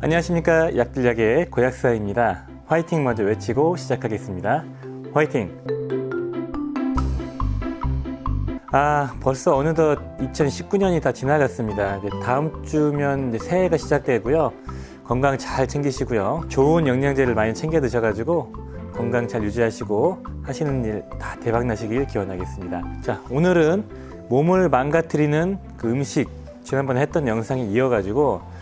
안녕하십니까. 약들약의 고약사입니다. 화이팅 먼저 외치고 시작하겠습니다. 화이팅! 벌써 어느덧 2019년이 다 지나갔습니다. 이제 다음 주면 이제 새해가 시작되고요. 건강 잘 챙기시고요. 좋은 영양제를 많이 챙겨 드셔가지고 건강 잘 유지하시고 하시는 일 다 대박 나시길 기원하겠습니다. 자, 오늘은 몸을 망가뜨리는 그 음식, 지난번에 했던 영상이 이어가지고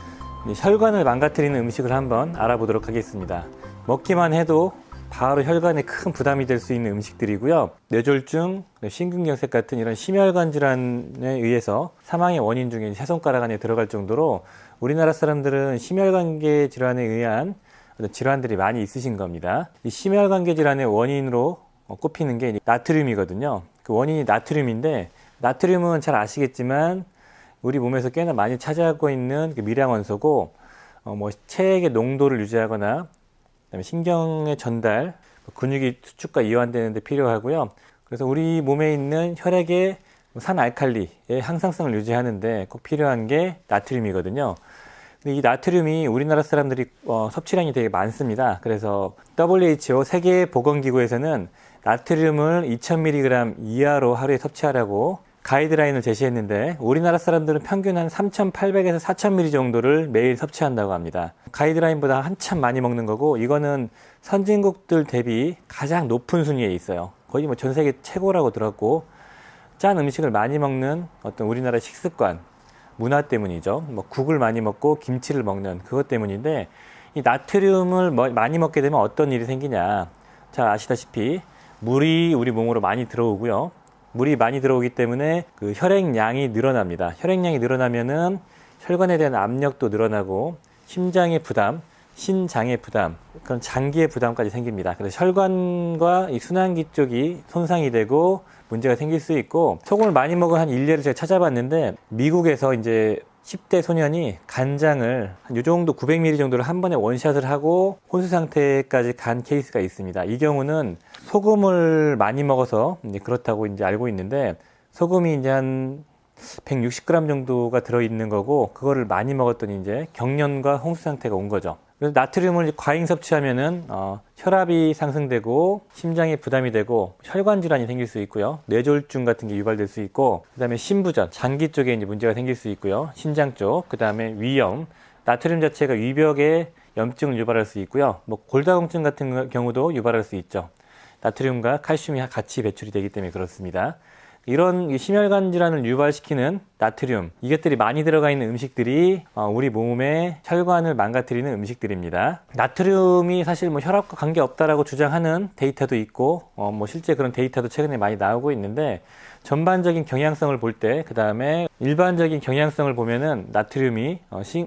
혈관을 망가뜨리는 음식을 한번 알아보도록 하겠습니다. 먹기만 해도 바로 혈관에 큰 부담이 될 수 있는 음식들이고요. 뇌졸중, 심근경색 같은 이런 심혈관 질환에 의해서 사망의 원인 중에 세 손가락 안에 들어갈 정도로 우리나라 사람들은 심혈관계 질환에 의한 질환들이 많이 있으신 겁니다. 이 심혈관계 질환의 원인으로 꼽히는 게 나트륨이거든요. 그 원인이 나트륨인데, 나트륨은 잘 아시겠지만 우리 몸에서 꽤나 많이 차지하고 있는 그 미량원소고, 체액의 농도를 유지하거나 그다음에 신경의 전달, 근육이 수축과 이완되는 데 필요하고요. 그래서 우리 몸에 있는 혈액의 산알칼리의 항상성을 유지하는데 꼭 필요한 게 나트륨이거든요. 근데 이 나트륨이 우리나라 사람들이 섭취량이 되게 많습니다. 그래서 WHO 세계보건기구에서는 나트륨을 2000mg 이하로 하루에 섭취하라고 가이드라인을 제시했는데, 우리나라 사람들은 평균 한 3800에서 4000mg 정도를 매일 섭취한다고 합니다. 가이드라인보다 한참 많이 먹는 거고, 이거는 선진국들 대비 가장 높은 순위에 있어요. 거의 전 세계 최고라고 들었고, 짠 음식을 많이 먹는 어떤 우리나라 식습관, 문화 때문이죠. 국을 많이 먹고 김치를 먹는 그것 때문인데, 이 나트륨을 많이 먹게 되면 어떤 일이 생기냐. 잘 아시다시피 물이 우리 몸으로 많이 들어오고요. 물이 많이 들어오기 때문에 그 혈액량이 늘어납니다. 혈액량이 늘어나면은 혈관에 대한 압력도 늘어나고, 심장의 부담, 신장의 부담, 그런 장기의 부담까지 생깁니다. 그래서 혈관과 이 순환기 쪽이 손상이 되고 문제가 생길 수 있고, 소금을 많이 먹은 한 일례를 제가 찾아봤는데, 미국에서 이제 10대 소년이 간장을 한 요 정도 900ml 정도를 한 번에 원샷을 하고 혼수 상태까지 간 케이스가 있습니다. 이 경우는 소금을 많이 먹어서 이제 그렇다고 이제 알고 있는데, 소금이 이제 한 160g 정도가 들어있는 거고, 그거를 많이 먹었더니 이제 경련과 홍수 상태가 온 거죠. 그래서 나트륨을 과잉 섭취하면은 혈압이 상승되고 심장에 부담이 되고 혈관 질환이 생길 수 있고요. 뇌졸중 같은 게 유발될 수 있고, 그다음에 심부전, 장기 쪽에 이제 문제가 생길 수 있고요. 신장 쪽, 그다음에 위염, 나트륨 자체가 위벽에 염증을 유발할 수 있고요. 골다공증 같은 경우도 유발할 수 있죠. 나트륨과 칼슘이 같이 배출이 되기 때문에 그렇습니다. 이런 심혈관 질환을 유발시키는 나트륨, 이것들이 많이 들어가 있는 음식들이 우리 몸의 혈관을 망가뜨리는 음식들입니다. 나트륨이 사실 혈압과 관계없다라고 주장하는 데이터도 있고, 실제 그런 데이터도 최근에 많이 나오고 있는데, 전반적인 경향성을 볼 때, 그 다음에 일반적인 경향성을 보면은 나트륨이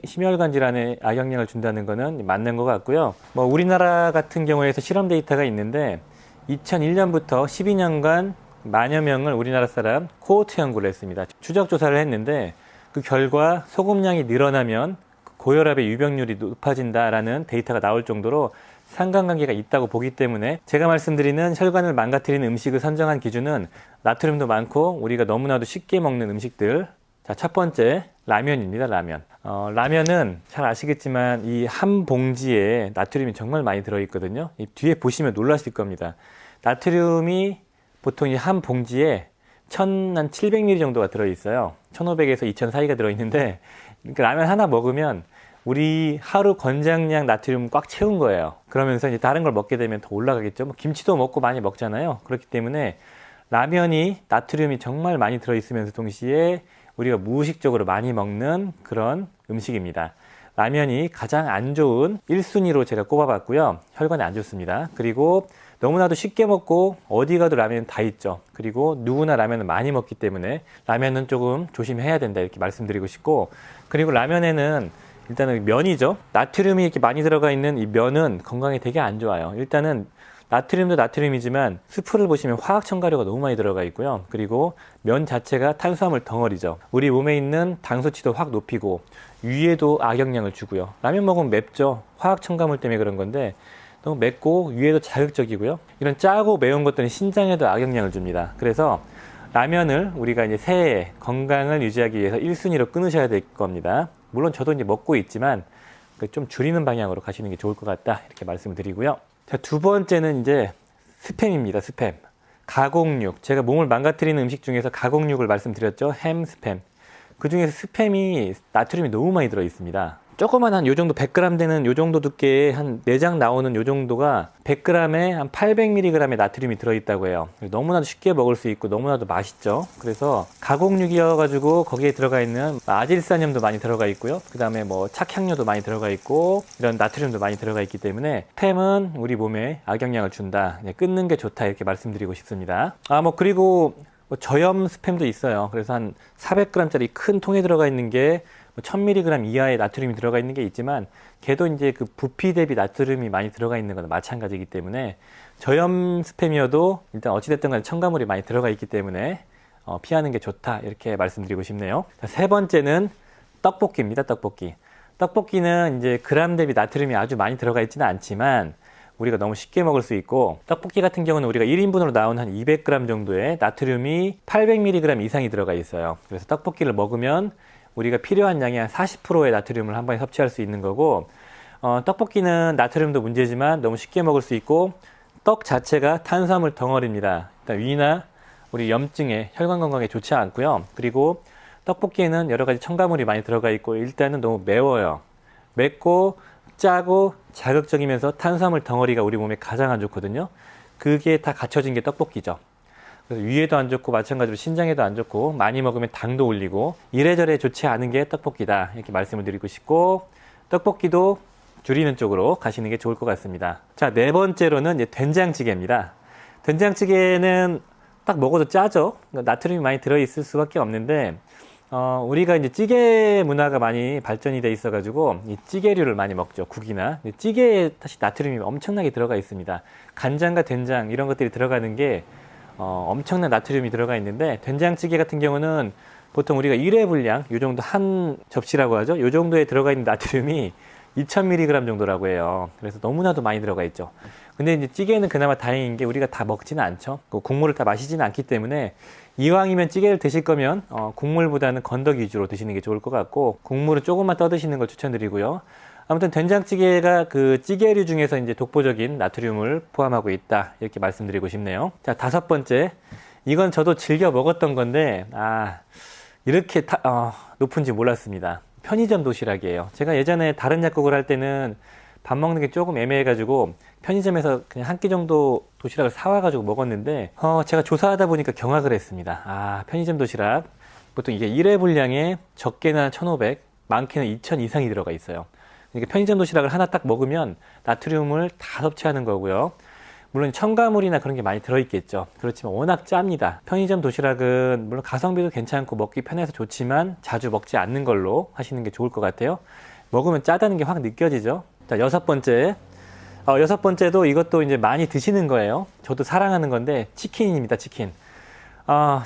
심혈관 질환에 악영향을 준다는 거는 맞는 것 같고요. 우리나라 같은 경우에서 실험 데이터가 있는데, 2001년부터 12년간 만여 명을 우리나라 사람 코호트 연구를 했습니다. 추적 조사를 했는데, 그 결과 소금량이 늘어나면 고혈압의 유병률이 높아진다라는 데이터가 나올 정도로 상관관계가 있다고 보기 때문에, 제가 말씀드리는 혈관을 망가뜨리는 음식을 선정한 기준은 나트륨도 많고 우리가 너무나도 쉽게 먹는 음식들. 자, 첫 번째 라면입니다. 라면. 라면은 잘 아시겠지만 이 한 봉지에 나트륨이 정말 많이 들어있거든요. 이 뒤에 보시면 놀라실 겁니다. 나트륨이 보통 이 한 봉지에 1700ml 정도가 들어있어요. 1500에서 2000 사이가 들어있는데, 그러니까 라면 하나 먹으면 우리 하루 권장량 나트륨 꽉 채운 거예요. 그러면서 이제 다른 걸 먹게 되면 더 올라가겠죠. 김치도 먹고 많이 먹잖아요. 그렇기 때문에 라면이 나트륨이 정말 많이 들어있으면서 동시에 우리가 무의식적으로 많이 먹는 그런 음식입니다. 라면이 가장 안 좋은 1순위로 제가 꼽아봤고요. 혈관에 안 좋습니다. 그리고 너무나도 쉽게 먹고 어디 가도 라면은 다 있죠. 그리고 누구나 라면을 많이 먹기 때문에 라면은 조금 조심해야 된다, 이렇게 말씀드리고 싶고, 그리고 라면에는 일단은 면이죠. 나트륨이 이렇게 많이 들어가 있는 이 면은 건강에 되게 안 좋아요. 일단은 나트륨도 나트륨이지만 수프를 보시면 화학 첨가료가 너무 많이 들어가 있고요. 그리고 면 자체가 탄수화물 덩어리죠. 우리 몸에 있는 당 수치도 확 높이고 위에도 악영향을 주고요. 라면 먹으면 맵죠. 화학 첨가물 때문에 그런 건데, 너무 맵고 위에도 자극적이고요. 이런 짜고 매운 것들은 신장에도 악영향을 줍니다. 그래서 라면을 우리가 이제 새해 건강을 유지하기 위해서 1순위로 끊으셔야 될 겁니다. 물론 저도 이제 먹고 있지만 좀 줄이는 방향으로 가시는 게 좋을 것 같다 이렇게 말씀을 드리고요. 자, 두 번째는 이제 스팸입니다. 스팸. 가공육. 제가 몸을 망가뜨리는 음식 중에서 가공육을 말씀드렸죠. 햄, 스팸. 그 중에서 스팸이 나트륨이 너무 많이 들어 있습니다. 조그만 한 요 정도 100g 되는 요 정도 두께의 한 4장 나오는 요 정도가 100g에 한 800mg의 나트륨이 들어있다고 해요. 너무나도 쉽게 먹을 수 있고 너무나도 맛있죠. 그래서 가공육이어가지고 거기에 들어가 있는 아질산염도 많이 들어가 있고요. 그 다음에 뭐 착향료도 많이 들어가 있고 이런 나트륨도 많이 들어가 있기 때문에 스팸은 우리 몸에 악영향을 준다. 끊는 게 좋다 이렇게 말씀드리고 싶습니다. 그리고 저염 스팸도 있어요. 그래서 한 400g짜리 큰 통에 들어가 있는 게 1000mg 이하의 나트륨이 들어가 있는 게 있지만 걔도 이제 그 부피 대비 나트륨이 많이 들어가 있는 건 마찬가지이기 때문에 저염 스팸이어도 일단 어찌됐든 간에 첨가물이 많이 들어가 있기 때문에 피하는 게 좋다 이렇게 말씀드리고 싶네요. 자, 세 번째는 떡볶이입니다. 떡볶이. 떡볶이는 이제 그램 대비 나트륨이 아주 많이 들어가 있지는 않지만 우리가 너무 쉽게 먹을 수 있고 떡볶이 같은 경우는 우리가 1인분으로 나온 한 200g 정도의 나트륨이 800mg 이상이 들어가 있어요. 그래서 떡볶이를 먹으면 우리가 필요한 양의 한 40%의 나트륨을 한 번에 섭취할 수 있는 거고 떡볶이는 나트륨도 문제지만 너무 쉽게 먹을 수 있고 떡 자체가 탄수화물 덩어리입니다. 일단 위나 우리 염증에 혈관 건강에 좋지 않고요. 그리고 떡볶이에는 여러 가지 첨가물이 많이 들어가 있고 일단은 너무 매워요. 맵고 짜고 자극적이면서 탄수화물 덩어리가 우리 몸에 가장 안 좋거든요. 그게 다 갖춰진 게 떡볶이죠. 그래서 위에도 안 좋고 마찬가지로 신장에도 안 좋고 많이 먹으면 당도 올리고 이래저래 좋지 않은 게 떡볶이다 이렇게 말씀을 드리고 싶고 떡볶이도 줄이는 쪽으로 가시는 게 좋을 것 같습니다. 자, 네 번째로는 이제 된장찌개입니다. 된장찌개는 딱 먹어도 짜죠. 나트륨이 많이 들어있을 수밖에 없는데 우리가 이제 찌개 문화가 많이 발전이 돼 있어가지고 이 찌개류를 많이 먹죠. 국이나 찌개에 다시 나트륨이 엄청나게 들어가 있습니다. 간장과 된장 이런 것들이 들어가는 게 엄청난 나트륨이 들어가 있는데 된장찌개 같은 경우는 보통 우리가 1회 분량 요 정도 한 접시라고 하죠. 요 정도에 들어가 있는 나트륨이 2000mg 정도라고 해요. 그래서 너무나도 많이 들어가 있죠. 근데 이제 찌개는 그나마 다행인 게 우리가 다 먹지는 않죠. 국물을 다 마시지는 않기 때문에 이왕이면 찌개를 드실 거면 국물보다는 건더기 위주로 드시는 게 좋을 것 같고 국물은 조금만 떠 드시는 걸 추천드리고요. 아무튼 된장찌개가 그 찌개류 중에서 이제 독보적인 나트륨을 포함하고 있다 이렇게 말씀드리고 싶네요. 자, 다섯 번째, 이건 저도 즐겨 먹었던 건데 이렇게 높은지 몰랐습니다. 편의점 도시락이에요. 제가 예전에 다른 약국을 할 때는 밥 먹는 게 조금 애매해가지고 편의점에서 그냥 한 끼 정도 도시락을 사와가지고 먹었는데 제가 조사하다 보니까 경악을 했습니다. 편의점 도시락 보통 이게 1회 분량에 적게는 1500, 많게는 2000 이상이 들어가 있어요. 그러니까 편의점 도시락을 하나 딱 먹으면 나트륨을 다 섭취하는 거고요. 물론 첨가물이나 그런 게 많이 들어있겠죠. 그렇지만 워낙 짭니다. 편의점 도시락은 물론 가성비도 괜찮고 먹기 편해서 좋지만 자주 먹지 않는 걸로 하시는 게 좋을 것 같아요. 먹으면 짜다는 게 확 느껴지죠. 자, 여섯 번째. 여섯 번째도 이것도 이제 많이 드시는 거예요. 저도 사랑하는 건데 치킨입니다. 치킨.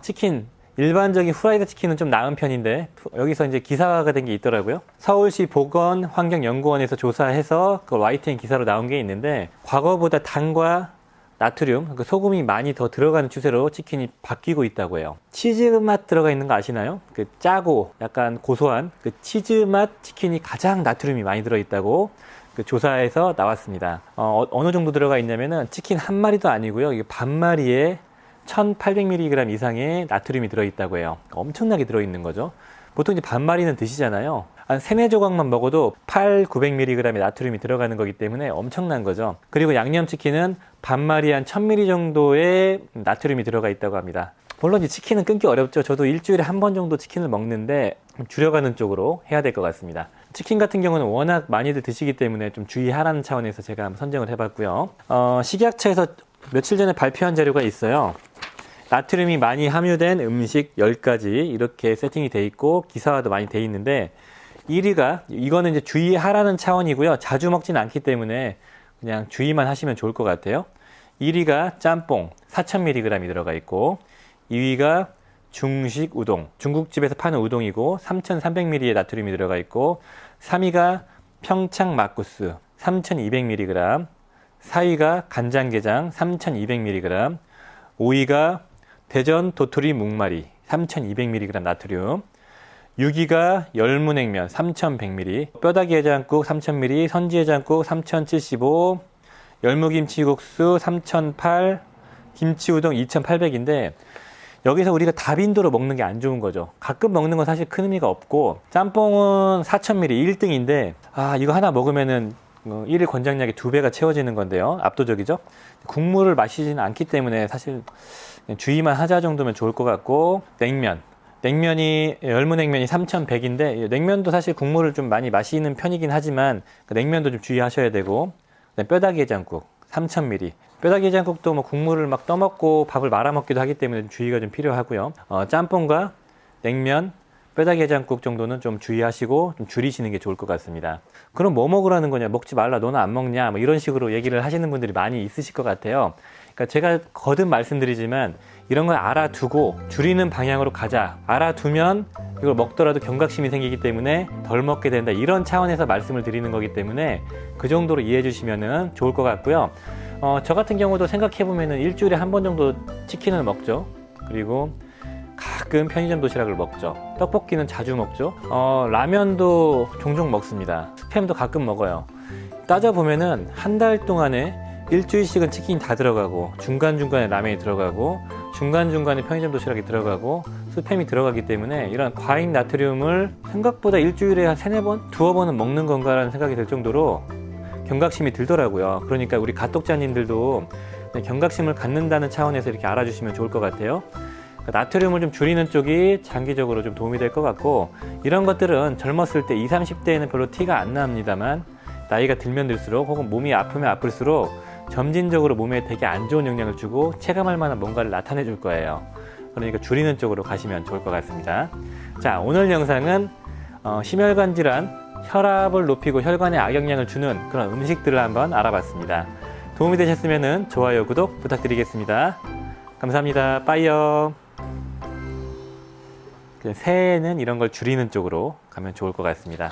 치킨. 일반적인 후라이드 치킨은 좀 나은 편인데 여기서 이제 기사가 된 게 있더라고요. 서울시 보건환경연구원에서 조사해서 그 YTN 기사로 나온 게 있는데 과거보다 당과 나트륨, 그 소금이 많이 더 들어가는 추세로 치킨이 바뀌고 있다고 해요. 치즈 맛 들어가 있는 거 아시나요? 그 짜고 약간 고소한 그 치즈 맛 치킨이 가장 나트륨이 많이 들어있다고 그 조사에서 나왔습니다. 어느 정도 들어가 있냐면은 치킨 한 마리도 아니고요. 이게 반 마리에 1800mg 이상의 나트륨이 들어있다고 해요. 엄청나게 들어있는 거죠. 보통 이제 반 마리는 드시잖아요. 한 3-4조각만 먹어도 800-900mg의 나트륨이 들어가는 거기 때문에 엄청난 거죠. 그리고 양념치킨은 반 마리 한 1000mg 정도의 나트륨이 들어가 있다고 합니다. 물론 이 치킨은 끊기 어렵죠. 저도 일주일에 한 번 정도 치킨을 먹는데 줄여가는 쪽으로 해야 될 것 같습니다. 치킨 같은 경우는 워낙 많이들 드시기 때문에 좀 주의하라는 차원에서 제가 한번 선정을 해봤고요. 식약처에서 며칠 전에 발표한 자료가 있어요. 나트륨이 많이 함유된 음식 10가지 이렇게 세팅이 돼 있고 기사화도 많이 돼 있는데 1위가 이거는 이제 주의하라는 차원이고요. 자주 먹진 않기 때문에 그냥 주의만 하시면 좋을 것 같아요. 1위가 짬뽕 4000mg이 들어가 있고 2위가 중식 우동, 중국집에서 파는 우동이고 3300mg의 나트륨이 들어가 있고 3위가 평창 막국수 3200mg, 4위가 간장게장 3200mg, 5위가 대전 도토리 묵마리 3200mg 나트륨, 6위가 열무냉면 3100ml, 뼈다귀 해장국 3000ml, 선지 해장국 3075, 열무김치국수 3008, 김치우동 2800인데 여기서 우리가 다빈도로 먹는 게 안 좋은 거죠. 가끔 먹는 건 사실 큰 의미가 없고, 짬뽕은 4000ml 1등인데 이거 하나 먹으면은 1일 권장량이 2배가 채워지는 건데요. 압도적이죠. 국물을 마시지는 않기 때문에 사실 주의만 하자 정도면 좋을 것 같고, 냉면이 열무냉면이 3100인데 냉면도 사실 국물을 좀 많이 마시는 편이긴 하지만 냉면도 좀 주의하셔야 되고, 뼈다귀 해장국 3000ml, 뼈다귀 해장국도 뭐 국물을 막 떠먹고 밥을 말아 먹기도 하기 때문에 좀 주의가 좀 필요하고요. 짬뽕과 냉면, 뼈다귀 해장국 정도는 좀 주의하시고 좀 줄이시는 게 좋을 것 같습니다. 그럼 뭐 먹으라는 거냐, 먹지 말라, 너는 안 먹냐, 뭐 이런 식으로 얘기를 하시는 분들이 많이 있으실 것 같아요. 그러니까 제가 거듭 말씀드리지만 이런 걸 알아두고 줄이는 방향으로 가자. 알아두면 이걸 먹더라도 경각심이 생기기 때문에 덜 먹게 된다, 이런 차원에서 말씀을 드리는 거기 때문에 그 정도로 이해해 주시면 좋을 것 같고요. 저 같은 경우도 생각해보면 일주일에 한 번 정도 치킨을 먹죠. 그리고 가끔 편의점 도시락을 먹죠. 떡볶이는 자주 먹죠. 라면도 종종 먹습니다. 스팸도 가끔 먹어요. 따져보면은 한 달 동안에 일주일씩은 치킨이 다 들어가고, 중간중간에 라면이 들어가고, 중간중간에 편의점 도시락이 들어가고, 스팸이 들어가기 때문에 이런 과잉 나트륨을 생각보다 일주일에 한 3-4번? 2-4번은 먹는 건가라는 생각이 들 정도로 경각심이 들더라고요. 그러니까 우리 가독자님들도 경각심을 갖는다는 차원에서 이렇게 알아주시면 좋을 것 같아요. 나트륨을 좀 줄이는 쪽이 장기적으로 좀 도움이 될 것 같고, 이런 것들은 젊었을 때 20, 30대에는 별로 티가 안 납니다만 나이가 들면 들수록, 혹은 몸이 아프면 아플수록 점진적으로 몸에 되게 안 좋은 영향을 주고 체감할 만한 뭔가를 나타내 줄 거예요. 그러니까 줄이는 쪽으로 가시면 좋을 것 같습니다. 자, 오늘 영상은 심혈관 질환, 혈압을 높이고 혈관에 악영향을 주는 그런 음식들을 한번 알아봤습니다. 도움이 되셨으면 좋아요, 구독 부탁드리겠습니다. 감사합니다. 빠이요. 새해에는 이런 걸 줄이는 쪽으로 가면 좋을 것 같습니다.